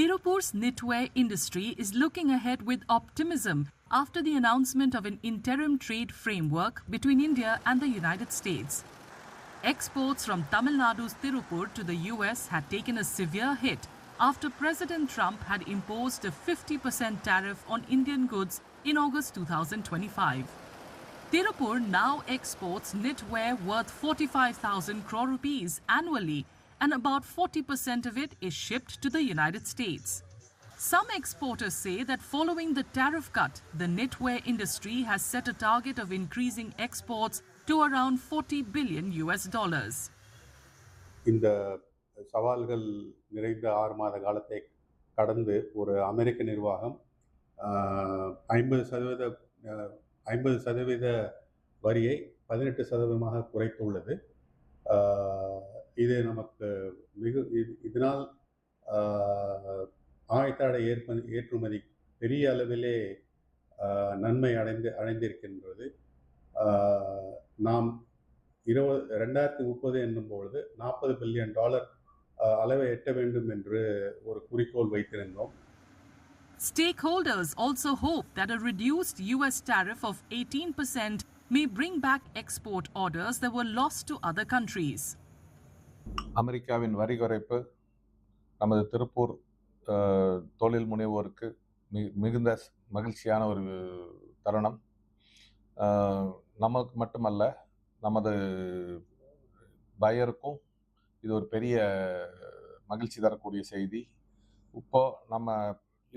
Tirupur's knitwear industry is looking ahead with optimism after the announcement of an interim trade framework between India and the United States. Exports from Tamil Nadu's Tirupur to the US had taken a severe hit after President Trump had imposed a 50% tariff on Indian goods in August 2025. Tirupur now exports knitwear worth 45,000 crore rupees annually, and about 40% of it is shipped to the United States. Some exporters say that following the tariff cut, the knitwear industry has set a target of increasing exports to around $40 billion. இந்த சவால்கள் நிறைந்த 6 மாத காலத்தை கடந்து ஒரு அமெரிக்க நிர்வாகம் 50% வரியை 18% குறைத்துள்ளது. இது நமக்கு இதனால் ஆயத்தாடை ஏற்றுமதி பெரிய அளவிலே நன்மை அடைந்திருக்கின்றது. நாம் 2030 என்னும் பொழுது $40 பில்லியன் அளவை எட்ட வேண்டும் என்று ஒரு குறிக்கோள் வைத்திருந்தோம். Stakeholders also hope that a reduced US tariff of 18% may bring back export orders that were lost to other countries. அமெரிக்காவின் வரி குறைப்பு நமது திருப்பூர் தொழில் முனைவோருக்கு மிகுந்த மகிழ்ச்சியான ஒரு தருணம். நமக்கு மட்டுமல்ல, நமது பையருக்கும் இது ஒரு பெரிய மகிழ்ச்சி தரக்கூடிய செய்தி. இப்போ நம்ம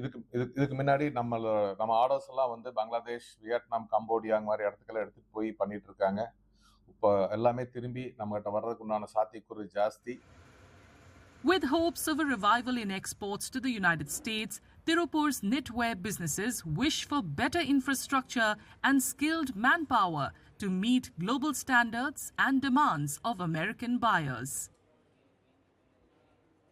இதுக்கு முன்னாடி நம்ம ஆர்டர்ஸ் எல்லாம் வந்து பங்களாதேஷ், வியட்நாம், கம்போடியா மாதிரி இடத்துக்கெல்லாம் எடுத்துட்டு போய் பண்ணிட்டு இருக்காங்க. இப்போ எல்லாமே திரும்பி நம்மகிட்ட வர்றதுக்கு உண்டான சாத்தியக்கூறு ஜாஸ்தி. With hopes of a revival in exports to the United States, Tirupur's knitwear businesses wish for better infrastructure and skilled manpower to meet global standards and demands of American buyers.